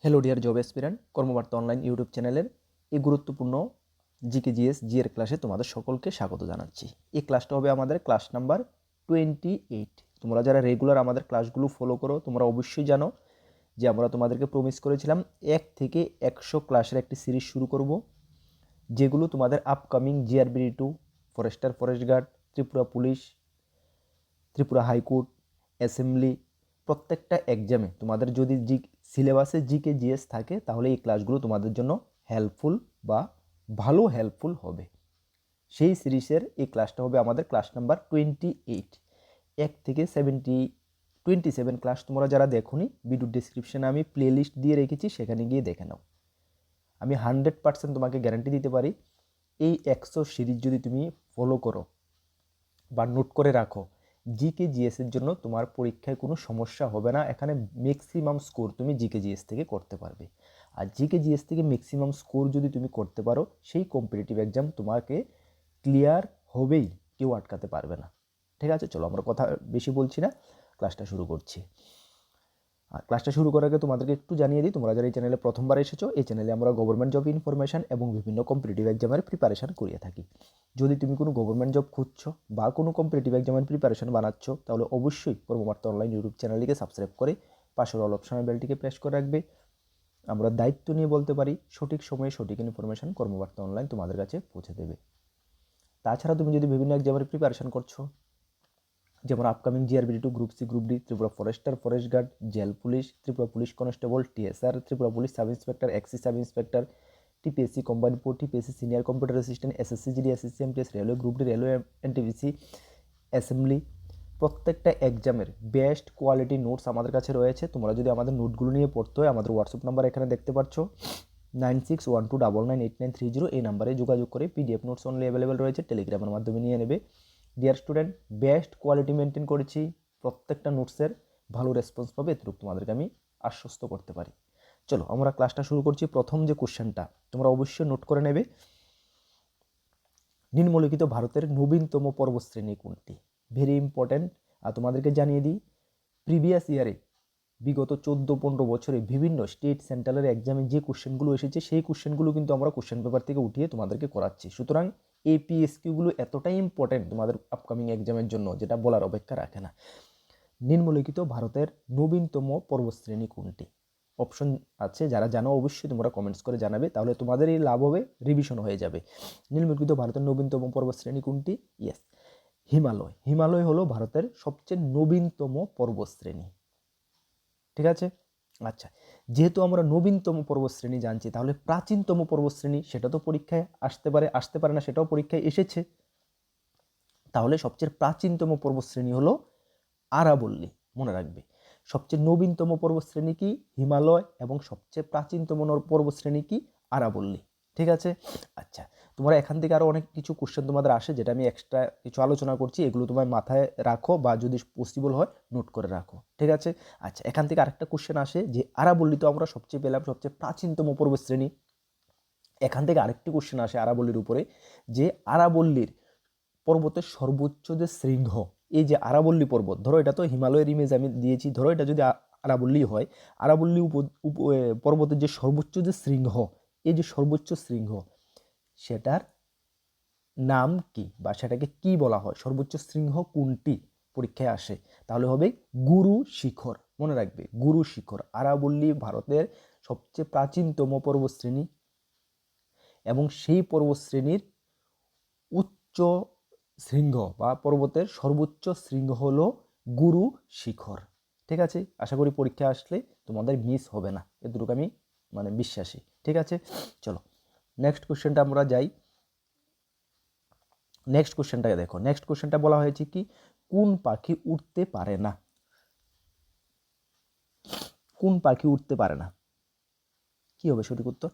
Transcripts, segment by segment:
Hello dear job aspirant, কর্মবার্তা online YouTube চ্যানেলের এই গুরুত্বপূর্ণ জিকে জিএস জিএর ক্লাসে তোমাদের সকলকে স্বাগত জানাচ্ছি। এই ক্লাসটা হবে আমাদের ক্লাস নাম্বার 28। তোমরা যারা রেগুলার আমাদের ক্লাসগুলো ফলো করো তোমরা অবশ্যই জানো যে আমরা তোমাদেরকে প্রমিস করেছিলাম 1 থেকে 100 ক্লাসের একটি সিরিজ শুরু করব, যেগুলো তোমাদের upcoming জিআরবিডি 2, forester forest guard, Tripura police, Tripura high court, assembly প্রত্যেকটা এক্সামে তোমাদের যদি সিলেবাসে জিকে জিএস থাকে তাহলে এই ক্লাসগুলো তোমাদের জন্য হেল্পফুল বা ভালো হেল্পফুল হবে। সেই সিরিজের এই ক্লাসটা হবে আমাদের ক্লাস নাম্বার 28। 1 থেকে 27 ক্লাস তোমরা যারা দেখোনি, ভিডিও ডিসক্রিপশনে আমি প্লে লিস্ট দিয়ে রেখেছি, সেখানে গিয়ে দেখে নাও। আমি 100% তোমাকে গ্যারান্টি দিতে পারি, এই 100 সিরিজ যদি তুমি ফলো করো বা নোট করে রাখো, জিকে জিএসের জন্য তোমার পরীক্ষায় কোনো সমস্যা হবে না। এখানে ম্যাক্সিমাম স্কোর তুমি জিকে জিএস থেকে করতে পারবে। আর জিকে জিএস থেকে ম্যাক্সিমাম স্কোর যদি তুমি করতে পারো, সেই কম্পিটিটিভ এক্সাম তোমাকে ক্লিয়ার হবেই, কেউ আটকাতে পারবে না। ঠিক আছে, চলো আমরা কথা বেশি বলছি না, ক্লাসটা শুরু করছি। আর ক্লাসটা শুরু করার আগে তোমাদেরকে একটু জানিয়ে দিই, তোমরা যারা এই চ্যানেলে প্রথমবার এসেছো, এই চ্যানেলে আমরা গভর্নমেন্ট জব ইনফরমেশন এবং বিভিন্ন কম্পিটিটিভ এক্সামের প্রিপারেশন করিয়ে থাকি। যদি তুমি কোনো গভর্নমেন্ট জব খুঁজছো বা কোনো কম্পিটিটিভ এক্সামের প্রিপারেশন বানাচ্ছ, তাহলে অবশ্যই কর্মবার্তা অনলাইন ইউটিউব চ্যানেলটিকে সাবস্ক্রাইব করে পাশের অল অপশনের বেলটিকে প্রেস করে রাখবে। আমরা দায়িত্ব নিয়ে বলতে পারি, সঠিক সময়ে সঠিক ইনফরমেশন কর্মবার্তা অনলাইন তোমাদের কাছে পৌঁছে দেবে। তাছাড়া তুমি যদি বিভিন্ন এক্সামের প্রিপারেশন করছো, যেমন upcoming জিআরবিডি 2, group C, group D, Tripura forester forest guard, jail police, Tripura police constable, TSR, Tripura police sub inspector, excise sub inspector, TPSC combined post, TPSC senior computer assistant, SSC GD, SSC MTS, railway group D, railway NTPC, assembly প্রত্যেকটা এক্সামের best quality notes আমাদের কাছে রয়েছে। তোমরা যদি আমাদের নোটগুলো নিয়ে পড়তে হয়, আমাদের হোয়াটসঅ্যাপ নাম্বার এখানে দেখতে পাচ্ছ 9612998930, এই নাম্বারে যোগাযোগ করে পিডিএফ নোটস অনলি অ্যাভেলেবেল রয়েছে, টেলিগ্রামের মাধ্যমে নিয়ে নেবে। Dear student, best quality maintain করেছি, প্রত্যেকটা নোটসের ভালো রেসপন্স পাবে, এতটুকু তোমাদেরকে আমি আশ্বস্ত করতে পারি। চলো আমরা ক্লাসটা শুরু করছি। প্রথম যে কোশ্চেনটা তোমরা অবশ্যই নোট করে নেবে, নিম্নলিখিত ভারতের নবীনতম পর্বতশ্রেণী কোনটি? Very important. আর তোমাদেরকে জানিয়ে দিই, প্রিভিয়াস ইয়ারে বিগত 14-15 বছরে বিভিন্ন স্টেট সেন্ট্রালের এক্সামে যে কোশ্চেনগুলো এসেছে, সেই কোশ্চেনগুলো কিন্তু আমরা কোশ্চেন পেপার থেকে উঠিয়ে তোমাদেরকে করাচ্ছি। সুতরাং এপিএসকিউগুলো এতটাই ইম্পর্ট্যান্ট তোমাদের আপকামিং এক্সামের জন্য, যেটা বলার অপেক্ষা রাখে না। নিম্নলিখিত ভারতের নবীনতম পর্বতশ্রেণী কোনটি? অপশন আছে, যারা জানো অবশ্যই তোমরা কমেন্টস করে জানাবে, তাহলে তোমাদের এই লাভ হবে, রিভিশন হয়ে যাবে। নিম্নলিখিত ভারতের নবীনতম পর্বতশ্রেণী কোনটি? ইয়েস, হিমালয়। হিমালয় হলো ভারতের সবচেয়ে নবীনতম পর্বতশ্রেণী। ঠিক আছে, আচ্ছা, যেহেতু আমরা নবীনতম পর্বতশ্রেণী জানছি, তাহলে প্রাচীনতম পর্বতশ্রেণী সেটা তো পরীক্ষায় আসতে পারে না, সেটাও পরীক্ষায় এসেছে। তাহলে সবচেয়ে প্রাচীনতম পর্বতশ্রেণী হলো আরাবল্লী, মনে রাখবে। সবচেয়ে নবীনতম পর্বতশ্রেণী কি? হিমালয়। এবং সবচেয়ে প্রাচীনতম পর্বতশ্রেণী কি? আরাবল্লী। ঠিক আছে, আচ্ছা, তোমরা এখান থেকে আরও অনেক কিছু কোশ্চেন তোমাদের আসে, যেটা আমি এক্সট্রা কিছু আলোচনা করছি, এগুলো তোমার মাথায় রাখো বা যদি পসিবল হয় নোট করে রাখো। ঠিক আছে, আচ্ছা, এখান থেকে আরেকটা কোশ্চেন আসে যে আরাবল্লী তো আমরা সবচেয়ে পেলাম সবচেয়ে প্রাচীনতম পর্বতশ্রেণী, এখান থেকে আরেকটি কোশ্চেন আসে আরাবল্লীর উপরে, যে আরাবল্লীর পর্বতের সর্বোচ্চ যে শৃঙ্গ, এই যে আরাবল্লী পর্বত, ধরো এটা তো হিমালয়ের ইমেজ আমি দিয়েছি, ধরো এটা যদি আরাবল্লী হয়, আরাবল্লী পর্বতের যে সর্বোচ্চ যে শৃঙ্গ, এই যে সর্বোচ্চ শৃঙ্গ, সেটার নাম কি বা সেটাকে কি বলা হয়? সর্বোচ্চ শৃঙ্গ কোনটি পরীক্ষায় আসে? তাহলে হবে গুরু শিখর, মনে রাখবে, গুরু শিখর। আরাবল্লী ভারতের সবচেয়ে প্রাচীনতম পর্বতশ্রেণী এবং সেই পর্বতশ্রেণীর উচ্চ শৃঙ্গ বা পর্বতের সর্বোচ্চ শৃঙ্গ হলো গুরু শিখর। ঠিক আছে, আশা করি পরীক্ষা আসলে তোমাদের মিস হবে না, এতটুকু আমি বিশ্বাসী। ঠিক আছে, চলো নেক্সট কোশ্চেনটা আমরা যাই। নেক্সট কোশ্চেনটাকে দেখো, নেক্সট কোশ্চেনটা বলা হয়েছে কি, কোন পাখি উঠতে পারে না? কোন পাখি উঠতে পারে না? কি হবে সঠিক উত্তর?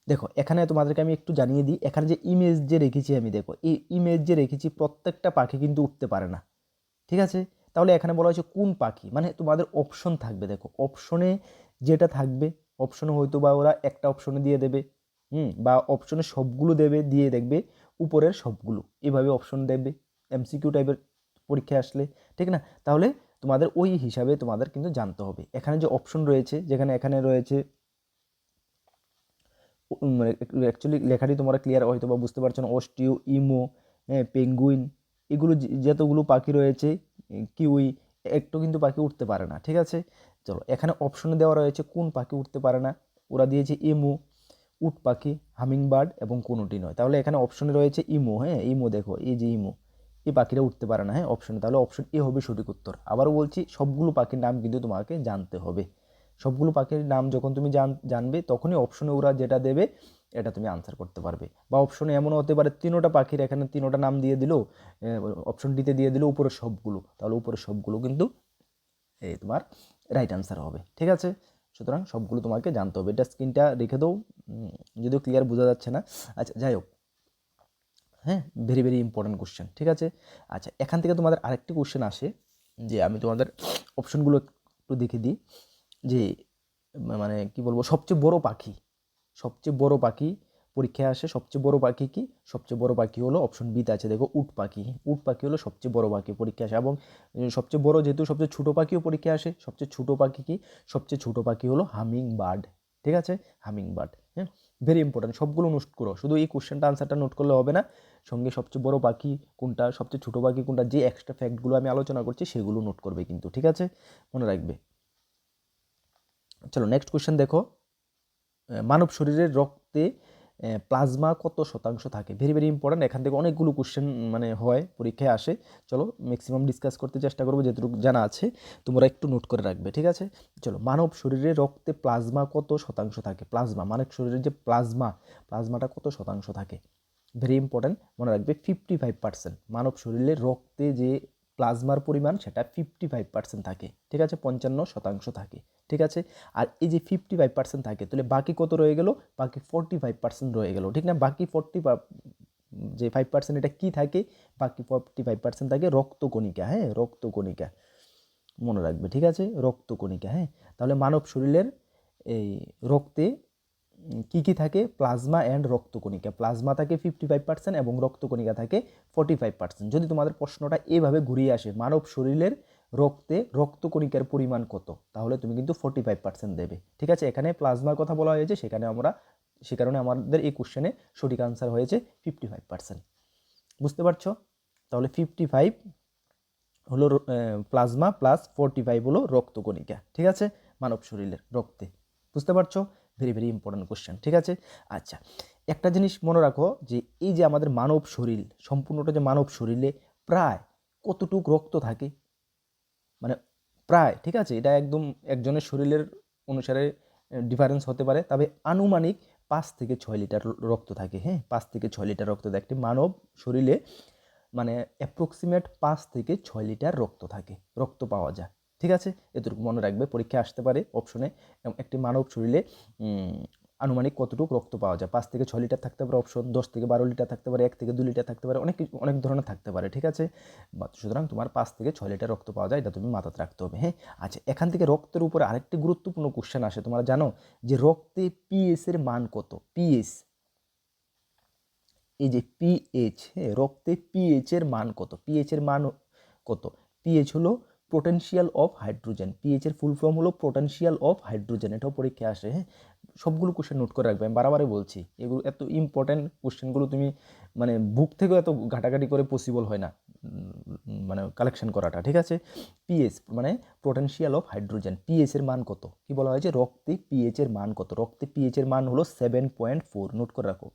দেখো এখানে তোমাদেরকে আমি একটু জানিয়ে দিই, এখানে যে ইমেজ যে রেখেছি আমি, দেখো এই ইমেজ যে রেখেছি, প্রত্যেকটা পাখি কিন্তু উঠতে পারে না। ঠিক আছে, তাহলে এখানে বলা হয়েছে কোন পাখি, মানে তোমাদের অপশন থাকবে। দেখো অপশনে যেটা থাকবে, অপশনে হয়তো বা ওরা একটা অপশনে দিয়ে দেবে, বা অপশনে সবগুলো দেবে, দিয়ে দেখবে উপরের সবগুলো, এভাবে অপশন দেবে এমসিকিউ টাইপের পরীক্ষায় আসলে। ঠিক না? তাহলে তোমাদের ওই হিসাবে তোমাদের কিন্তু জানতে হবে। এখানে যে অপশন রয়েছে, এখানে রয়েছে মানে অ্যাকচুয়ালি লেখাটি তোমরা ক্লিয়ার হয়তো বা বুঝতে পারছো না। অস্টিও, ইমো, পেঙ্গুইন, এগুলো যতগুলো পাখি রয়েছে, কিউই, একটু কিন্তু পাখি উঠতে পারে না, ঠিক আছে। চলো এখানে অপশনে দেওয়া রয়েছে কোন পাখি উঠতে পারে না। ওরা দিয়েছে ইমু, উট পাখি, হামিংবার্ড এবং কোনোটি নয়। তাহলে এখানে অপশনে রয়েছে ইমো। হ্যাঁ, ইমো দেখো, এই যে ইমো, এই পাখিটা উঠতে পারে না হ্যাঁ অপশনে। তাহলে অপশন এ হবে সঠিক উত্তর। আবারও বলছি, সবগুলো পাখির নাম কিন্তু তোমাকে জানতে হবে। সবগুলো পাখির নাম যখন তুমি জানবে, তখনই অপশনে ওরা যেটা দেবে এটা তুমি আনসার করতে পারবে। বা অপশনে এমনও হতে পারে তিনোটা পাখির এখানে তিনোটা নাম দিয়ে দিল, অপশন ডিতে দিয়ে দিল উপরে সবগুলো, তাহলে উপরে সবগুলো কিন্তু এই তোমার রাইট আনসার হবে, ঠিক আছে। সুতরাং সবগুলো তোমাকে জানতে হবে। এটা স্ক্রিনটা রেখে দাও, যদিও ক্লিয়ার বোঝা যাচ্ছে না। আচ্ছা যাই হোক, হ্যাঁ, ভেরি ভেরি ইম্পর্টেন্ট কোশ্চেন, ঠিক আছে। আচ্ছা এখান থেকে তোমাদের আরেকটি কোশ্চেন আসে, যে আমি তোমাদের অপশনগুলো একটু দেখে দিই, যে মানে কি বলবো, সবচেয়ে বড় পাখি পরীক্ষায় আসে। সবচেয়ে বড় পাখি কি? সবচেয়ে বড় পাখি হলো অপশন বিতে আছে, দেখো উট পাখি। উট পাখি হলো সবচেয়ে বড় পাখি পরীক্ষায় আসে। এবং সবচেয়ে বড় যেহেতু, সবচেয়ে ছোট পাখিও পরীক্ষায় আসে। সবচেয়ে ছোট পাখি কি? সবচেয়ে ছোট পাখি হলো হামিং বার্ড, ঠিক আছে, হামিং বার্ড। হ্যাঁ, ভেরি ইম্পর্টেন্ট, সবগুলো নোট করো, শুধু এই কোশ্চেনটা আনসারটা নোট করলে হবে না, সঙ্গে সবচেয়ে বড় পাখি কোনটা, সবচেয়ে ছোট পাখি কোনটা, যে এক্সট্রা ফ্যাক্টগুলো আমি আলোচনা করছি সেগুলো নোট করবে কিন্তু, ঠিক আছে, মনে রাখবে। চলো নেক্সট কোশ্চেন দেখো, মানব শরীরের রক্তে প্লাজমা কত শতাংশ থাকে? ভেরি ভেরি ইম্পর্টেন্ট, এখান থেকে অনেকগুলো কোশ্চেন মানে হয়, পরীক্ষায় আসে। চলো ম্যাক্সিমাম ডিসকাস করতে চেষ্টা করবো, যেটুকু জানা আছে তোমরা একটু নোট করে রাখবে, ঠিক আছে। চলো, মানব শরীরে রক্তে প্লাজমা কত শতাংশ থাকে? প্লাজমা, মানব শরীরের যে প্লাজমাটা কত শতাংশ থাকে? ভেরি ইম্পর্টেন্ট, মনে রাখবে 55%। মানব শরীরের রক্তে যে প্লাজমার পরিমাণ সেটা 55% থাকে, ঠিক আছে, 55% থাকে, ঠিক আছে। আর এই যে 55% থাকে, তাহলে বাকি কত রয়ে গেল? বাকি 45% রয়ে গেল, ঠিক না। বাকি 5% এটা কি থাকে? বাকি 45% থাকে রক্তকণিকা, হ্যাঁ, রক্তকণিকা, মনে রাখবে, ঠিক আছে, রক্তকণিকা। হ্যাঁ, তাহলে মানব শরীরের এই রক্তে কি কি থাকে? Plasma and রক্তকণিকা। প্লাজমা থাকে 55% এবং রক্তকণিকা থাকে 45%। যদি তোমাদের প্রশ্নটা এভাবে ঘুরিয়ে আসে, মানব শরীরের রক্তে রক্তকণিকার পরিমাণ কত, তাহলে তুমি কিন্তু 45% দেবে, ঠিক আছে। এখানে প্লাজমার কথা বলা হয়েছে, সে কারণে আমাদের এই কোশ্চেনে সঠিক আনসার হয়েছে 55%। বুঝতে পারছো? তাহলে 55 হলো প্লাজমা প্লাস 45 হলো রক্তকণিকা, ঠিক আছে, মানব শরীরের রক্তে। বুঝতে পারছো? ভেরি ভেরি ইম্পর্টেন্ট কোশ্চেন, ঠিক আছে। আচ্ছা, একটা জিনিস মনে রাখো, যে এই যে আমাদের মানব শরীর, সম্পূর্ণটা যে মানব শরীরে প্রায় কতটুক রক্ত থাকে, মানে প্রায়, ঠিক আছে, এটা একদম একজনের শরীরের অনুসারে ডিফারেন্স হতে পারে, তবে আনুমানিক 5 থেকে 6 লিটার রক্ত থাকে। হ্যাঁ, 5 থেকে 6 লিটার রক্ত থাকে একটি মানব শরীরে, মানে অ্যাপ্রক্সিমেট 5 থেকে 6 লিটার রক্ত পাওয়া যায়, ঠিক আছে। এতটুকু মনে রাখবে, পরীক্ষা আসতে পারে অপশনে, একটি মানব শরীরে আনুমানিক কতটুকু রক্ত পাওয়া যায়। 5 থেকে 6 লিটার থাকতে পারে অপশন, 10 থেকে 12 লিটার থাকতে পারে, 1 থেকে 2 লিটার থাকতে পারে, অনেক ধরনের থাকতে পারে, ঠিক আছে। সুতরাং তোমার 5 থেকে 6 লিটার রক্ত পাওয়া যায়, এটা তুমি মাথাতে রাখতে হবে। হ্যাঁ, আচ্ছা, এখান থেকে রক্তের উপরে আরেকটি গুরুত্বপূর্ণ কোশ্চেন আসে, তোমরা জানো যে রক্তে পিএইচ এর মান কত? পিএইচ, এই যে পিএইচ, হ্যাঁ, রক্তে পিএইচ এর মান কত? পিএইচ এর মান কত? পিএইচ হলো পোটেনশিয়াল অফ হাইড্রোজেন। পিএইচ এর ফুল ফর্ম হলো পোটেনশিয়াল অফ হাইড্রোজেন। এটাও পরীক্ষায় আসে। হ্যাঁ, সবগুলো কোশ্চেন নোট করে রাখবে, আমি বারবারই বলছি, এগুলো এত ইম্পর্টেন্ট কোশ্চেনগুলো তুমি মানে বুক থেকেও এত ঘাটাঘাটি করে পসিবল হয় না মানে কালেকশন করাটা, ঠিক আছে। পিএইচ মানে পোটেনশিয়াল অফ হাইড্রোজেন। পিএইচ এর মান কত? কি বলা হয়েছে? রক্তে পিএইচ এর মান কত? রক্তে পিএইচ এর মান হলো 7.4। নোট করে রাখো,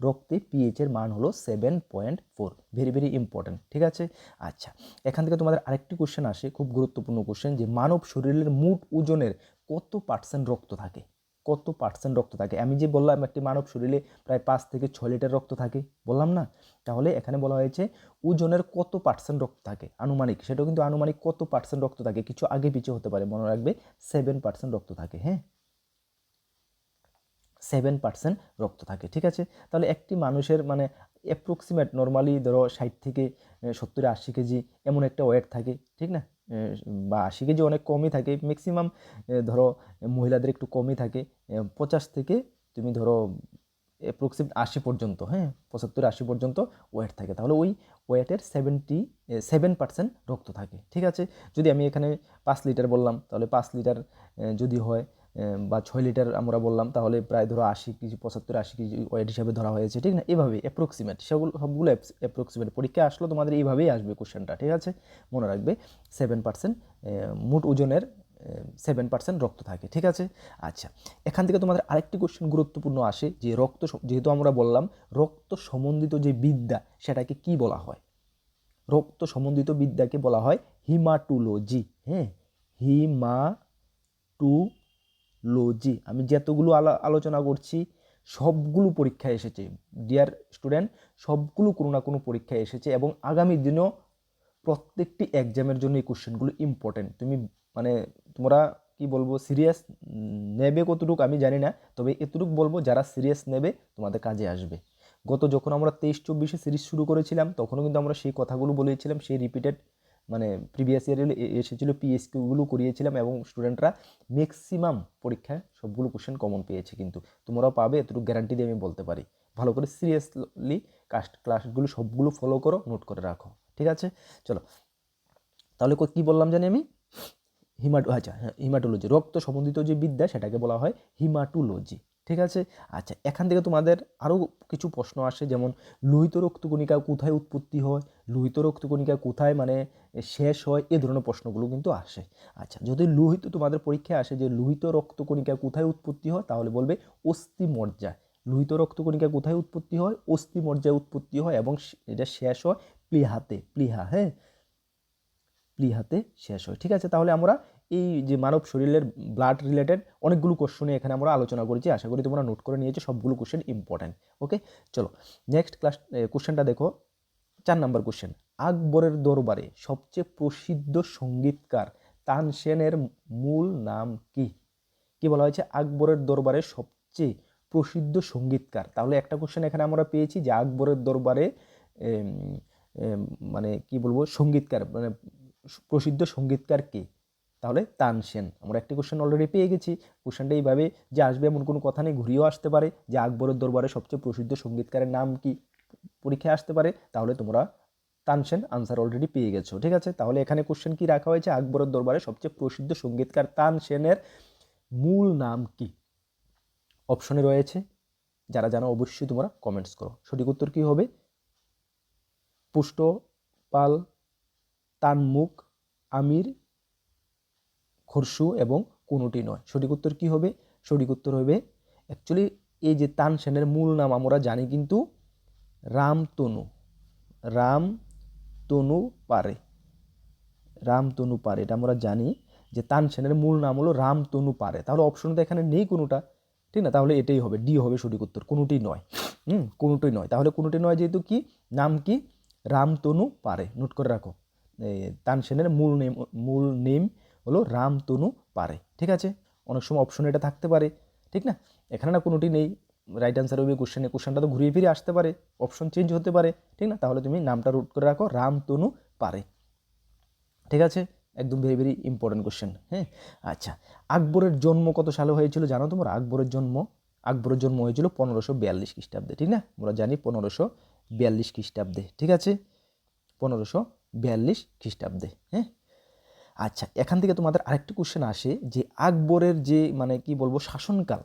রক্তে পিএইচ এর মান হলো 7.4। ভেরি ভেরি ইম্পর্টেন্ট, ঠিক আছে। আচ্ছা, এখান থেকে তোমাদের আরেকটি কোশ্চেন আসে, খুব গুরুত্বপূর্ণ কোশ্চেন, যে মানব শরীরের মোট ওজনের কত পার্সেন্ট রক্ত থাকে? কত পার্সেন্ট রক্ত থাকে? আমি যে বললাম একটি মানব শরীরে প্রায় 5 থেকে 6 লিটার রক্ত থাকে, বললাম না? তাহলে এখানে বলা হয়েছে ওজনের কত পার্সেন্ট রক্ত থাকে, আনুমানিক, সেটাও কিন্তু আনুমানিক কত পার্সেন্ট রক্ত থাকে, কিছু আগে পিছিয়ে হতে পারে, মনে রাখবে 7% রক্ত থাকে। হ্যাঁ, 7% রক্ত থাকে, ঠিক আছে। তাহলে একটি মানুষের মানে অ্যাপ্রক্সিমেট নর্মালি ধরো 60 থেকে 70-80 কেজি এমন একটা ওয়েট থাকে, ঠিক না, বা 80 কেজি অনেক কমই থাকে ম্যাক্সিমাম, ধরো মহিলাদের একটু কমই থাকে, 50 থেকে তুমি ধরো অ্যাপ্রক্সিমেট 80 পর্যন্ত, হ্যাঁ 75-80 পর্যন্ত ওয়েট থাকে, তাহলে ওই ওয়েটের 77% রক্ত থাকে। ঠিক আছে, যদি আমি এখানে 5 লিটার বললাম তাহলে 5 লিটার যদি হয় বা 6 লিটার আমরা বললাম তাহলে প্রায় ধরো 80 কেজি, 75-80 কেজি ওয়েট হিসাবে ধরা হয়েছে। ঠিক না, এভাবে অ্যাপ্রক্সিমেট সবগুলো অ্যাপ্রক্সিমেট পরীক্ষায় আসলো তোমাদের এইভাবেই আসবে কোশ্চেনটা। ঠিক আছে, মনে রাখবে 7% মোট ওজনের 7% রক্ত থাকে। ঠিক আছে, আচ্ছা এখান থেকে তোমাদের আরেকটি কোশ্চেন গুরুত্বপূর্ণ আসে যে রক্ত, যেহেতু আমরা বললাম রক্ত সম্বন্ধিত যে বিদ্যা সেটাকে কি বলা হয়? রক্ত সম্বন্ধিত বিদ্যাকে বলা হয় হিমাটোলজি। হ্যাঁ, হিমাটোলজি। আমি যতগুলো আলোচনা করছি সবগুলো পরীক্ষায় এসেছে ডিয়ার স্টুডেন্ট, সবগুলো কোনো না কোনো পরীক্ষায় এসেছে এবং আগামী দিনেও প্রত্যেকটি এক্সামের জন্য এই কোশ্চেনগুলো ইম্পর্টেন্ট। তুমি মানে তোমরা কি বলবো সিরিয়াস নেবে কতটুকু আমি জানি না, তবে এতটুকু বলবো যারা সিরিয়াস নেবে তোমাদের কাজে আসবে। যখন আমরা 23-24 সিরিজ শুরু করেছিলাম তখনও কিন্তু আমরা সেই কথাগুলো বলেছিলাম, সেই রিপিটেড মানে প্রিভিয়াস ইয়ারে এসেছিলো পিএসকিউগুলো করিয়েছিলাম এবং স্টুডেন্টরা ম্যাক্সিমাম পরীক্ষায় সবগুলো কোশ্চেন কমন পেয়েছে। কিন্তু তোমরাও পাবে এতটুকু গ্যারান্টি দিয়ে আমি বলতে পারি। ভালো করে সিরিয়াসলি ক্লাসগুলো সবগুলো ফলো করো, নোট করে রাখো। ঠিক আছে, চলো তাহলে কি বললাম জানি আমি, হিমাটোলজি, রক্ত সম্বন্ধিত যে বিদ্যা সেটাকে বলা হয় হিমাটোলজি। ঠিক আছে, আচ্ছা এখান থেকে তোমাদের আরও কিছু প্রশ্ন আসে, যেমন লোহিত রক্তকণিকা কোথায় উৎপত্তি হয়, লোহিত রক্তকণিকা কোথায় মানে শেষ হয়, এই ধরনের প্রশ্নগুলো কিন্তু আসে। আচ্ছা যদি লোহিত তোমাদের পরীক্ষায় আসে যে লোহিত রক্তকণিকা কোথায় উৎপত্তি হয় তাহলে বলবে অস্থিমজ্জায়। লোহিত রক্তকণিকা কোথায় উৎপত্তি হয়? অস্থিমজ্জায় উৎপত্তি হয় এবং এটা শেষ হয় প্লীহাতে। হ্যাঁ, প্লীহাতে শেষ হয়। ঠিক আছে, তাহলে আমরা এই যে মানব শরীরের ব্লাড রিলেটেড অনেকগুলো কোশ্চেনে এখানে আমরা আলোচনা করেছি, আশা করি তোমরা নোট করে নিয়েছো, সবগুলো কোশ্চেন ইম্পর্টেন্ট। ওকে, চলো নেক্সট কোশ্চেনটা দেখো, 4 নম্বর কোশ্চেন। আকবরের দরবারে সবচেয়ে প্রসিদ্ধ সঙ্গীতকার তানসেনের মূল নাম কি? কি বলা হয়েছে? আকবরের দরবারে সবচেয়ে প্রসিদ্ধ সঙ্গীতকার। তাহলে একটা কোশ্চেন এখানে আমরা পেয়েছি যে আকবরের দরবারে মানে কি বলবো সঙ্গীতকার মানে প্রসিদ্ধ সঙ্গীতকার কে? তাহলে তানসেন। আমরা একটি কোশ্চেন অলরেডি পেয়ে গেছি। কোশ্চেনটা এইভাবে যে আসবে এমন কোনো কথা নেই, ঘুরিয়েও আসতে পারে যে আকবরের দরবারে সবচেয়ে প্রসিদ্ধ সঙ্গীতকারের নাম কি, পরীক্ষায় আসতে পারে। তাহলে তোমরা তানসেন আনসার অলরেডি পেয়ে গেছো। ঠিক আছে, তাহলে এখানে কোশ্চেন কি রাখা হয়েছে? আকবরের দরবারে সবচেয়ে প্রসিদ্ধ সঙ্গীতকার তানসেনের মূল নাম কি? অপশনে রয়েছে, যারা জানো অবশ্যই তোমরা কমেন্টস করো। সঠিক উত্তর কি হবে? পুষ্পপাল, তানমুখ, আমির, খসরু এবং কোনোটি নয়। সঠিক উত্তর কি হবে? সঠিক উত্তর হবে অ্যাকচুয়ালি এই যে তানসেনের মূল নাম আমরা জানি কিন্তু রামতনু। রামতনু পারে, রামতনু পারে, এটা আমরা জানি যে তানসেনের মূল নাম হলো রামতনু পারে। তাহলে অপশন তো এখানে নেই কোনোটা, ঠিক না? তাহলে এটাই হবে, ডি হবে সঠিক উত্তর, কোনোটি নয়। কোনোটি নয়, তাহলে কোনোটি নয় যেহেতু কি নাম কি রামতনু পারে, নোট করে রাখো। তানসেনের মূল নেম হলো রামতনু পারে। ঠিক আছে, অনেক সময় অপশন এটা থাকতে পারে, ঠিক না? এখানে না কোনোটি নেই, রাইট অ্যান্সার হবে কোশ্চেনটা তো ঘুরিয়ে ফিরে আসতে পারে, অপশন চেঞ্জ হতে পারে, ঠিক না? তাহলে তুমি নামটা রুট করে রাখো রামতনু পারে। ঠিক আছে, একদম ভেরি ভেরি ইম্পর্টেন্ট কোশ্চেন। হ্যাঁ, আচ্ছা আকবরের জন্ম কত সালে হয়েছিল জানো তোমরা? আকবরের জন্ম হয়েছিল 1542 খ্রিস্টাব্দে। ঠিক না, আমরা জানি 1542 খ্রিস্টাব্দে। ঠিক আছে, 1542 খ্রিস্টাব্দে। হ্যাঁ, আচ্ছা এখান থেকে তোমাদের আরেকটি কোশ্চেন আসে যে আকবরের যে মানে কি বলবো শাসনকাল,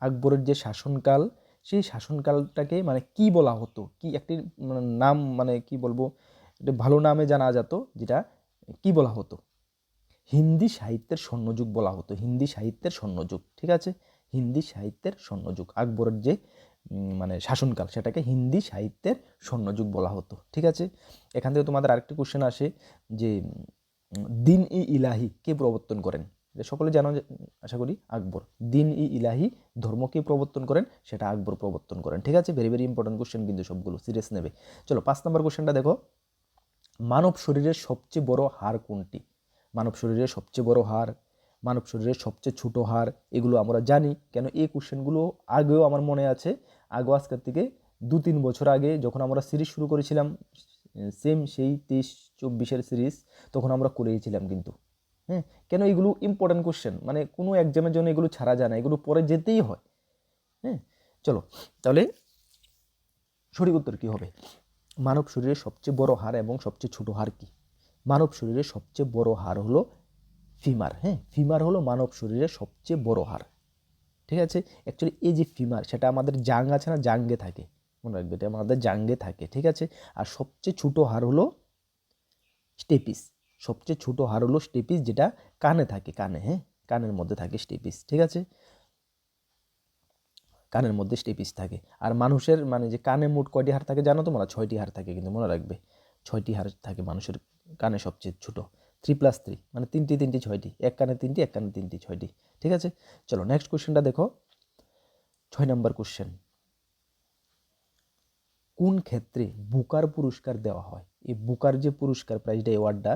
আকবরের যে শাসনকাল সেই শাসনকালটাকে মানে কি বলা হতো, কি একটি নাম মানে কি বলবো এটা ভালো নামে জানা যেত, যেটা কি বলা হতো? হিন্দি সাহিত্যের স্বর্ণযুগ বলা হতো, হিন্দি সাহিত্যের স্বর্ণযুগ। ঠিক আছে, হিন্দি সাহিত্যের স্বর্ণযুগ, আকবরের যে মানে শাসনকাল সেটাকে হিন্দি সাহিত্যের স্বর্ণযুগ বলা হতো। ঠিক আছে, এখান থেকে তোমাদের আরেকটি কোশ্চেন আসে যে দিন ই ইলাহি কে প্রবর্তন করেন? সকলে জানো আশা করি আকবর। দিন ই ইলাহি ধর্ম কে প্রবর্তন করেন? সেটা আকবর প্রবর্তন করেন। ঠিক আছে, ভেরি ভেরি ইম্পর্টেন্ট কোশ্চেন কিন্তু সবগুলো সিরিয়াস নেবে। চলো 5 নম্বর কোশ্চেনটা দেখো, মানব শরীরের সবচেয়ে বড় হাড় কোনটি? মানব শরীরের সবচেয়ে বড় হাড়, মানব শরীরের সবচেয়ে ছোট হাড়, এগুলো আমরা জানি। কেন এই কোশ্চেনগুলো আগেও আমার মনে আছে, আগেও আজকের থেকে 2-3 বছর আগে যখন আমরা সিরিজ শুরু করেছিলাম সেম সেই 23-24 সিরিজ, তখন আমরা করেছিলাম কিন্তু। হ্যাঁ, কেন এগুলো ইম্পর্টেন্ট কোশ্চেন, মানে কোনো এক্সামের জন্য এগুলো ছাড়া যায় না, এগুলো পরে যেতেই হয়। হ্যাঁ, চলো তাহলে সঠিক উত্তর কী হবে? মানব শরীরের সবচেয়ে বড় হাড় এবং সবচেয়ে ছোট হাড় কি? মানব শরীরের সবচেয়ে বড় হাড় হলো ফিমার। হ্যাঁ, ফিমার হলো মানব শরীরের সবচেয়ে বড় হাড়। ঠিক আছে, অ্যাকচুয়ালি এই যে ফিমার, সেটা আমাদের জাং আছে না, জাঙ্গে থাকে, মনে রাখবে এটা আমাদের জাঙ্গে থাকে। ঠিক আছে, আর সবচেয়ে ছোট হাড় হলো স্টেপিস। সবচেয়ে ছোট হাড় হলো স্টেপিস, যেটা কানে থাকে, কানে। হ্যাঁ, কানের মধ্যে থাকে স্টেপিস। ঠিক আছে, কানের মধ্যে স্টেপিস থাকে। আর মানুষের মানে যে কানে মোট কয়টি হাড় থাকে জানো তোমরা? 6টি হাড় থাকে, কিন্তু মনে রাখবে 6টি হাড় থাকে মানুষের কানে, সবচেয়ে ছোট। 3+3 মানে তিনটি 6টি, এক কানে 3টি, এক কানে 3টি, 6টি। ঠিক আছে, চলো নেক্সট কোশ্চেনটা দেখো। 6 নম্বর কোশ্চেন, কোন ক্ষেত্রে বুকার পুরস্কার দেওয়া হয়? এই বুকার যে পুরস্কার, প্রাইজটা, অ্যাওয়ার্ডটা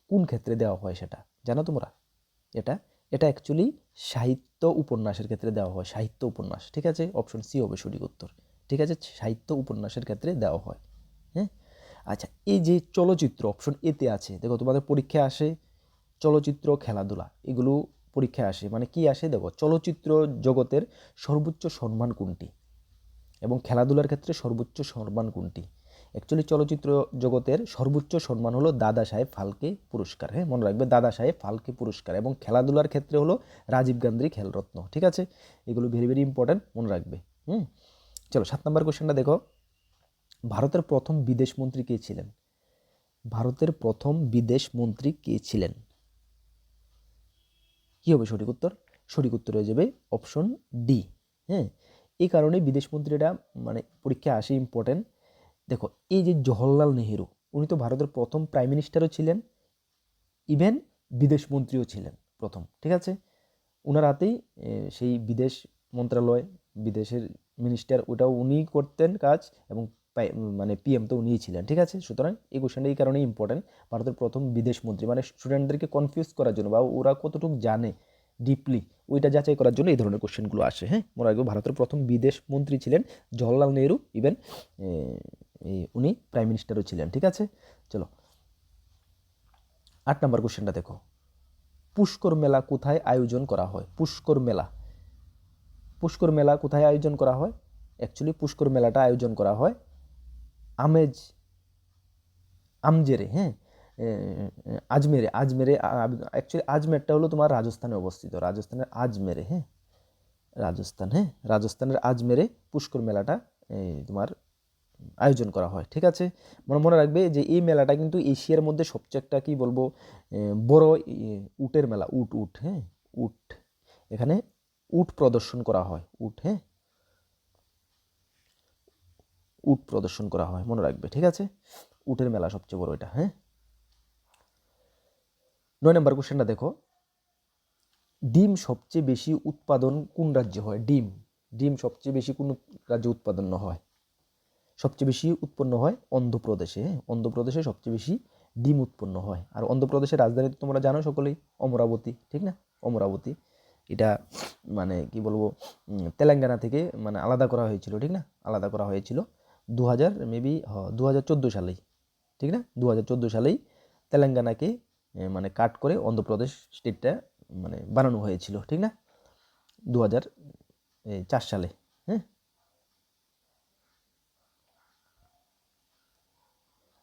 কোন ক্ষেত্রে দেওয়া হয় সেটা জানো তোমরা? এটা এটা অ্যাকচুয়ালি সাহিত্য উপন্যাসের ক্ষেত্রে দেওয়া হয়, সাহিত্য উপন্যাস। ঠিক আছে, অপশন সি হবে সঠিক উত্তর। ঠিক আছে, সাহিত্য উপন্যাসের ক্ষেত্রে দেওয়া হয়। হ্যাঁ, আচ্ছা, এই যে চলচ্চিত্র, অপশন এতে আছে, দেখো তোমাদের পরীক্ষায় আসে চলচ্চিত্র, খেলাধুলা, এগুলো পরীক্ষায় আসে। মানে কি আসে দেখো, চলচ্চিত্র জগতের সর্বোচ্চ সম্মান কোনটি এবং খেলাধুলার ক্ষেত্রে সর্বোচ্চ সম্মান কোনটি? অ্যাকচুয়ালি চলচ্চিত্র জগতের সর্বোচ্চ সম্মান হলো দাদা সাহেব ফালকে পুরস্কার। হ্যাঁ, মনে রাখবে দাদা সাহেব ফালকে পুরস্কার। এবং খেলাধুলার ক্ষেত্রে হলো রাজীব গান্ধী খেলরত্ন। ঠিক আছে, এগুলো ভেরি ভেরি ইম্পর্টেন্ট, মনে রাখবে। চলো 7 নম্বর কোশ্চেনটা দেখো। ভারতের প্রথম বিদেশ মন্ত্রী কে ছিলেন? ভারতের প্রথম বিদেশ মন্ত্রী কে ছিলেন? কি হবে সঠিক উত্তর? সঠিক উত্তর হয়ে যাবে অপশন ডি। হ্যাঁ, এই কারণে বিদেশ মন্ত্রীটা মানে পরীক্ষায় আসে, ইম্পর্টেন্ট। দেখো, এই যে জওহরলাল নেহেরু, উনি তো ভারতের প্রথম প্রাইম মিনিস্টারও ছিলেন, ইভেন বিদেশ মন্ত্রীও ছিলেন প্রথম। ঠিক আছে, ওনার হাতেই সেই বিদেশ মন্ত্রণালয়, বিদেশের মিনিস্টার, ওটাও উনিই করতেন কাজ, এবং মানে পিএম তো উনিই ছিলেন। ঠিক আছে, সুতরাং এই কোশ্চেনটা এই কারণেই ইম্পর্টেন্ট। ভারতের প্রথম বিদেশ মন্ত্রী, মানে স্টুডেন্টদেরকে কনফিউজ করার জন্য বা ওরা কতটুকু জানে ডিপলি, ওইটা যাচাই করার জন্য এই ধরনের কোশ্চেনগুলো আসে। হ্যাঁ, মনে রাখবে ভারতের প্রথম বিদেশ মন্ত্রী ছিলেন জওহরলাল নেহরু, ইভেন উনি প্রাইম মিনিস্টারও ছিলেন। ঠিক আছে, চলো 8 নম্বর কোশ্চেনটা দেখো। পুষ্কর মেলা কোথায় আয়োজন করা হয়? পুষ্কর মেলা, পুষ্কর মেলা কোথায় আয়োজন করা হয়? অ্যাকচুয়ালি পুষ্কর মেলাটা আয়োজন করা হয় আমজেরে। হ্যাঁ, আজমেরে, আজমেরে। অ্যাকচুয়ালি আজমেরটা হলো তোমার রাজস্থানে অবস্থিত, রাজস্থানের আজমেরে। হ্যাঁ, রাজস্থান। হ্যাঁ, রাজস্থানের আজমেরে পুষ্কর মেলাটা তোমার আয়োজন করা হয়। ঠিক আছে, মনে রাখবে যে এই মেলাটা কিন্তু এশিয়ার মধ্যে সবচেয়ে একটা কি বলবো বড় উটের মেলা। উট উট হ্যাঁ, উট, এখানে উট প্রদর্শন করা হয়, উট। হ্যাঁ, উট প্রদর্শন করা হয়, মনে রাখবে। ঠিক আছে, উটের মেলা সবচেয়ে বড় এটা। হ্যাঁ, 9 নম্বর কোশ্চেনটা দেখো। ডিম সবচেয়ে বেশি উৎপাদন কোন রাজ্যে হয়? ডিম, ডিম সবচেয়ে বেশি কোন রাজ্যে উৎপাদন হয়? সবচেয়ে বেশি উৎপন্ন হয় অন্ধ্রপ্রদেশে। হ্যাঁ, অন্ধ্রপ্রদেশে সবচেয়ে বেশি ডিম উৎপন্ন হয়। আর অন্ধ্রপ্রদেশের রাজধানী তো তোমরা জানো সকলেই, অমরাবতী। ঠিক না, অমরাবতী। এটা মানে কি বলবো, তেলেঙ্গানা থেকে মানে আলাদা করা হয়েছিল। ঠিক না, আলাদা করা হয়েছিল 2000 মেবি 2014 সালেই। ঠিক না, 2014 সালেই তেলেঙ্গানাকে মানে কাট করে অন্ধ্রপ্রদেশ স্টেটটা মানে বানানো হয়েছিল। ঠিক না, 2004 সালে। হ্যাঁ,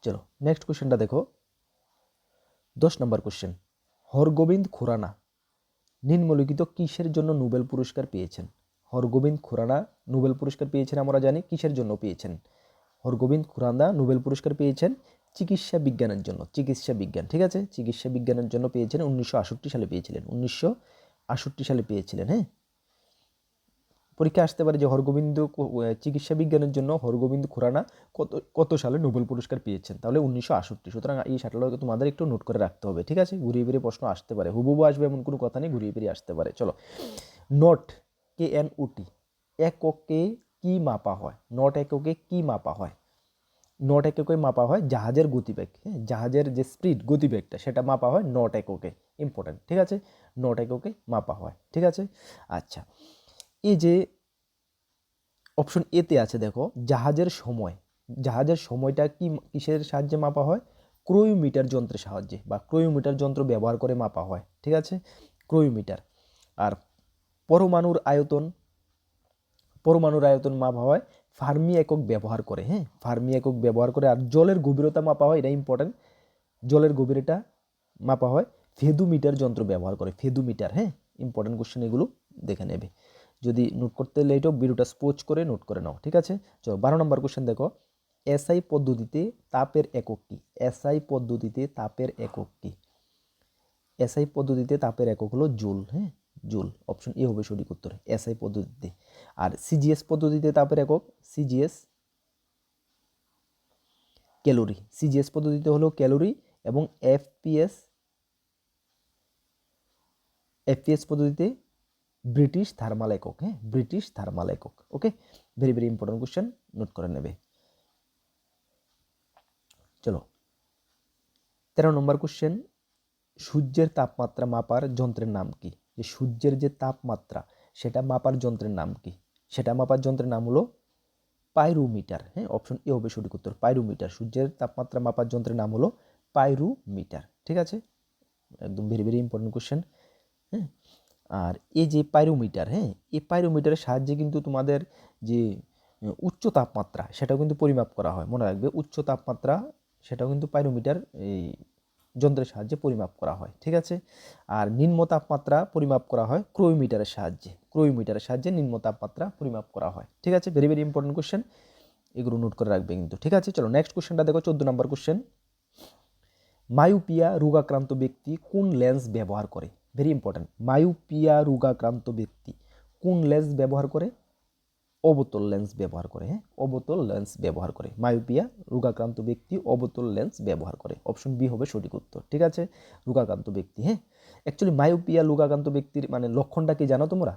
চলো নেক্সট কোশ্চেনটা দেখো। 10 নম্বর কোশ্চেন, হরগোবিন্দ খুরানা নিম্নলিখিত কিসের জন্য নোবেল পুরস্কার পেয়েছেন? হরগোবিন্দ খুরানা নোবেল পুরস্কার পেয়েছেন, আমরা জানি কিসের জন্য পেয়েছেন। হরগোবিন্দ খুরানা নোবেল পুরস্কার পেয়েছেন চিকিৎসা বিজ্ঞানের জন্য, চিকিৎসা বিজ্ঞান। ঠিক আছে, চিকিৎসা বিজ্ঞানের জন্য পেয়েছেন, 1968 সালে পেয়েছিলেন, 1968 সালে পেয়েছিলেন। হ্যাঁ, পরীক্ষা আসতে পারে যে চিকিৎসা বিজ্ঞানের জন্য হরগোবিন্দ খুরানা কত কত সালে নোবেল পুরস্কার পেয়েছেন, তাহলে 1968। সুতরাং এই সালটা তোমাদের একটু নোট করে রাখতে হবে। ঠিক আছে, ঘুরিয়ে ফিরিয়ে প্রশ্ন আসতে পারে, হুবহু আসবে এমন কোনো কথা নেই, ঘুরিয়ে ফিরিয়ে আসতে পারে। চলো, নট, KNOT, এককে কি মাপা হয়? নট এককে কি মাপা হয়? নট এককে মাপা হয় জাহাজের গতিবেগ। হ্যাঁ, জাহাজের যে স্পিড, গতিবেগটা, সেটা মাপা হয় নট এককে। ইম্পর্টেন্ট। ঠিক আছে, নট এককে মাপা হয়। ঠিক আছে, আচ্ছা, এই যে অপশন এতে আছে দেখো, জাহাজের সময়, জাহাজের সময়টা কি কিসের সাহায্যে মাপা হয়? ক্রোয়োমিটার যন্ত্রের সাহায্যে, বা ক্রোয়োমিটার যন্ত্র ব্যবহার করে মাপা হয়। ঠিক আছে, ক্রোয়োমিটার। আর পরমাণুর আয়তন, পরমাণুর আয়তন মাপা হয় ফার্মি একক ব্যবহার করে, হ্যাঁ, ফার্মি একক ব্যবহার করে। আর জলের গভীরতা মাপা হয়, এটা ইম্পর্টেন্ট, জলের গভীরতা মাপা হয় ফেদুমিটার যন্ত্র ব্যবহার করে, ফেদুমিটার, হ্যাঁ, ইম্পর্টেন্ট কোশ্চেন, এগুলো দেখে নেবে। যদি নোট করতে লেট হোক ভিডিওটা স্পোজ করে নোট করে নাও, ঠিক আছে। চলো 12 নম্বর কোশ্চেন দেখো, এসআই পদ্ধতিতে তাপের একক কি? এসআই পদ্ধতিতে তাপের একক কি? এসআই পদ্ধতিতে তাপের একক হলো জুল, হ্যাঁ, জুল, অপশন এ হবে সঠিক উত্তর, এসআই পদ্ধতিতে। আর সিজিএস পদ্ধতিতে তাপের একক, সিজিএস ক্যালোরি, সিজিএস পদ্ধতিতে হলো ক্যালোরি, এবং এফপিএস পদ্ধতিতে ব্রিটিশ থার্মাল একক, হ্যাঁ, ব্রিটিশ থার্মাল একক। Okay, very very important question, note করে নেবে। চলো 13 নম্বর কোশ্চেন, সূর্যের তাপমাত্রা মাপার যন্ত্রের নাম কি? যে সূর্যের যে তাপমাত্রা সেটা মাপার যন্ত্রের নাম কি? সেটা মাপার যন্ত্রের নাম হলো পাইরোমিটার, হ্যাঁ, অপশন এ হবে সঠিক উত্তর, পাইরোমিটার। সূর্যের তাপমাত্রা মাপার যন্ত্রের নাম হলো পাইরোমিটার, ঠিক আছে, একদম ভেরি ভেরি ইম্পর্টেন্ট কোশ্চেন, হ্যাঁ। আর এই যে পাইরোমিটার, হ্যাঁ, এই পাইরোমিটারের সাহায্যে কিন্তু তোমাদের যে উচ্চ তাপমাত্রা সেটাও কিন্তু পরিমাপ করা হয়, মনে রাখবে, উচ্চ তাপমাত্রা সেটাও কিন্তু পাইরোমিটার এই যন্ত্রের সাহায্যে পরিমাপ করা হয়, ঠিক আছে। আর নিম্ন তাপমাত্রা পরিমাপ করা হয় ক্রোমিটারের সাহায্যে, ক্রোমিটারের সাহায্যে নিম্ন তাপমাত্রা পরিমাপ করা হয়, ঠিক আছে, ভেরি ভেরি ইম্পর্টেন্ট কোশ্চেন, এগুলো নোট করে রাখবে কিন্তু, ঠিক আছে। চলো নেক্সট কোশ্চেনটা দেখো, 14 নম্বর কোশ্চেন, মায়োপিয়া রোগাক্রান্ত ব্যক্তি কোন লেন্স ব্যবহার করে? ভেরি ইম্পর্টেন্ট, মায়োপিয়া রোগাক্রান্ত ব্যক্তি কোন লেন্স ব্যবহার করে? অবতল লেন্স ব্যবহার করে, হ্যাঁ, অবতল লেন্স ব্যবহার করে। মায়োপিয়া রোগাক্রান্ত ব্যক্তি অবতল লেন্স ব্যবহার করে, অপশন বি হবে সঠিক উত্তর, ঠিক আছে, রোগাক্রান্ত ব্যক্তি, হ্যাঁ। অ্যাকচুয়ালি মায়োপিয়া রোগাক্রান্ত ব্যক্তির মানে লক্ষণটা কি জানো তোমরা?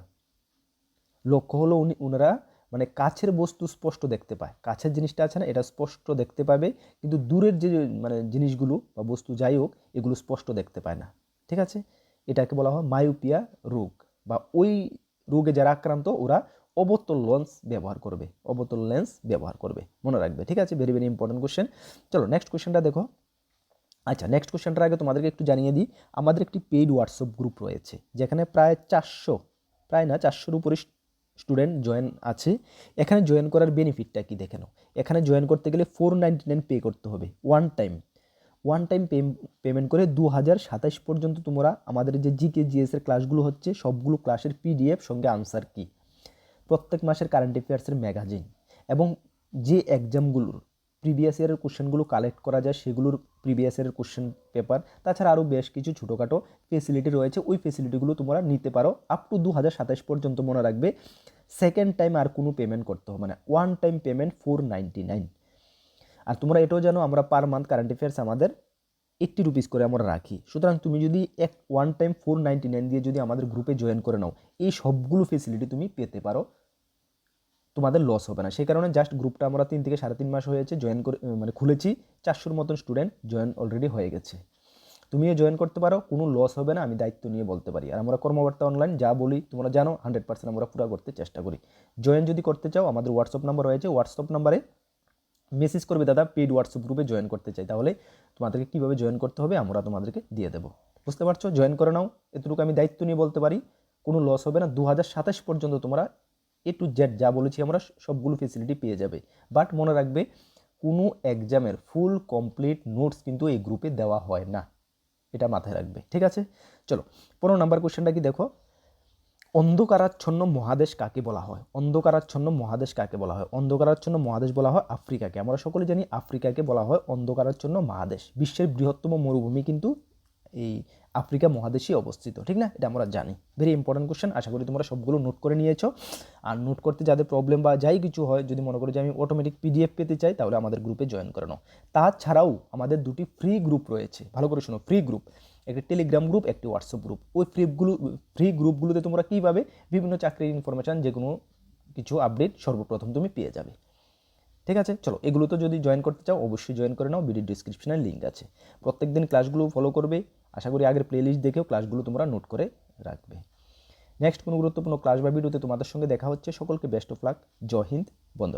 লক্ষ্য হলো ওনারা মানে কাছের বস্তু স্পষ্ট দেখতে পায়, কাছের জিনিসটা আছে না, এটা স্পষ্ট দেখতে পাবে, কিন্তু দূরের যে মানে জিনিসগুলো বা বস্তু যাই হোক এগুলো স্পষ্ট দেখতে পায় না, ঠিক আছে, এটাকে বলা হয় মায়োপিয়া রোগ, বা ওই রোগে যারা আক্রান্ত ওরা অবতল লেন্স ব্যবহার করবে, অবতল লেন্স ব্যবহার করবে, মনে রাখবে, ঠিক আছে, ভেরি ভেরি ইম্পর্টেন্ট কোশ্চেন। চলো নেক্সট কোশ্চেনটা দেখো। আচ্ছা, নেক্সট কোশ্চেনটার আগে তোমাদেরকে একটু জানিয়ে দিই, আমাদের একটি পেইড হোয়াটসঅ্যাপ গ্রুপ রয়েছে যেখানে প্রায় 400, প্রায় না 400-র উপরে স্টুডেন্ট জয়েন আছে। এখানে জয়েন করার বেনিফিটটা কি দেখে নাও। এখানে জয়েন করতে গেলে 499 পে করতে হবে ওয়ান টাইম পেমেন্ট করে 2027 পর্যন্ত তোমরা আমাদের যে জিকে জিএস এর ক্লাসগুলো হচ্ছে সবগুলো ক্লাসের পিডিএফ সঙ্গে আনসার কি, প্রত্যেক মাসের কারেন্ট অ্যাফেয়ার্সের ম্যাগাজিন, এবং যে এক্সামগুলোর প্রিভিয়াস ইয়ারের কোশ্চেনগুলো কালেক্ট করা যায় সেগুলোর প্রিভিয়াস ইয়ারের কোশ্চেন পেপার, তাছাড়া আরও বেশ কিছু ছোটোখাটো ফেসিলিটি রয়েছে, ওই ফেসিলিটিগুলো তোমরা নিতে পারো আপ টু 2027 পর্যন্ত, মনে রাখবে। সেকেন্ড টাইম আর কোনো পেমেন্ট করতে হবে না, ওয়ান টাইম পেমেন্ট 499। আর তোমরা এটাও জানো আমরা পার মান্থ কারেন্ট অ্যাফেয়ার্স আমাদের 80 রুপিস করে আমরা রাখি, সুতরাং তুমি যদি ওয়ান টাইম 499 দিয়ে যদি আমাদের গ্রুপে জয়েন করে নাও এই সবগুলো ফেসিলিটি তুমি পেতে পারো, তোমাদের লস হবে না। সেই কারণে জাস্ট গ্রুপটা আমরা 3 থেকে 3.5 মাস হয়েছে জয়েন করে মানে খুলেছি, 400-র মতন স্টুডেন্ট জয়েন অলরেডি হয়ে গেছে, তুমিও জয়েন করতে পারো, কোনো লস হবে না, আমি দায়িত্ব নিয়ে বলতে পারি। আর আমরা কর্মবার্তা অনলাইন যা বলি তোমরা জানো 100% আমরা পুরো করতে চেষ্টা করি। জয়েন যদি করতে চাও আমাদের হোয়াটসঅ্যাপ নাম্বার রয়েছে, হোয়াটসঅ্যাপ নাম্বারে মেসেজ করবে দাদা পেইড হোয়াটসঅ্যাপ গ্রুপে জয়েন করতে চাই, তাহলে তোমাদেরকে কীভাবে জয়েন করতে হবে আমরা তোমাদেরকে দিয়ে দেবো, বুঝতে পারছো, জয়েন করে নাও, এতটুকু আমি দায়িত্ব নিয়ে বলতে পারি, কোনো লস হবে না। 2027 পর্যন্ত তোমরা এ টু জেড যা বলেছি আমরা সবগুলো ফেসিলিটি পেয়ে যাবে, বাট মনে রাখবে কোনো এক্সামের ফুল কমপ্লিট নোটস কিন্তু এই গ্রুপে দেওয়া হয় না, এটা মাথায় রাখবে, ঠিক আছে। চলো 15 নাম্বার কোশ্চেনটা কি দেখো, অন্ধকারাচ্ছন্ন মহাদেশ কাকে বলা হয়? অন্ধকারাচ্ছন্ন মহাদেশ কাকে বলা হয়? অন্ধকারাচ্ছন্ন মহাদেশ বলা হয় আফ্রিকাকে, আমরা সকলে জানি আফ্রিকাকে বলা হয় অন্ধকারাচ্ছন্ন মহাদেশ। বিশ্বের বৃহত্তম মরুভূমি কিন্তু এই আফ্রিকা মহাদেশেই অবস্থিত, ঠিক না, এটা আমরা জানি। ভেরি ইম্পর্টেন্ট কোশ্চেন, আশা করি তোমরা সবগুলো নোট করে নিয়েছো। আর নোট করতে যাদের প্রবলেম বা যাই কিছু হয়, যদি মনে করো যে আমি অটোমেটিক পিডিএফ পেতে চাই তাহলে আমাদের গ্রুপে জয়েন করে নাও। তাছাড়াও আমাদের দুটি ফ্রি গ্রুপ রয়েছে, ভালো করে শোনো, ফ্রি গ্রুপ, একটি টেলিগ্রাম গ্রুপ, একটি হোয়াটসঅ্যাপ গ্রুপ। ওই ফ্রি গ্রুপগুলোতে তোমরা কী পাবে, বিভিন্ন চাকরির ইনফরমেশান, যে কোনো কিছু আপডেট সর্বপ্রথম তুমি পেয়ে যাবে, ঠিক আছে। চলো এগুলোতে যদি জয়েন করতে চাও অবশ্যই জয়েন করে নাও, ভিডিও ডিসক্রিপশনে লিঙ্ক আছে। প্রত্যেকদিন ক্লাসগুলো ফলো করবে, আশা করি আগের প্লেলিস্ট দেখেও ক্লাসগুলো তোমরা নোট করে রাখবে। নেক্সট কোনো গুরুত্বপূর্ণ ক্লাস বা ভিডিওতে তোমাদের সঙ্গে দেখা হচ্ছে, সকলকে বেস্ট অফ লাক, জয় হিন্দ, বন্দে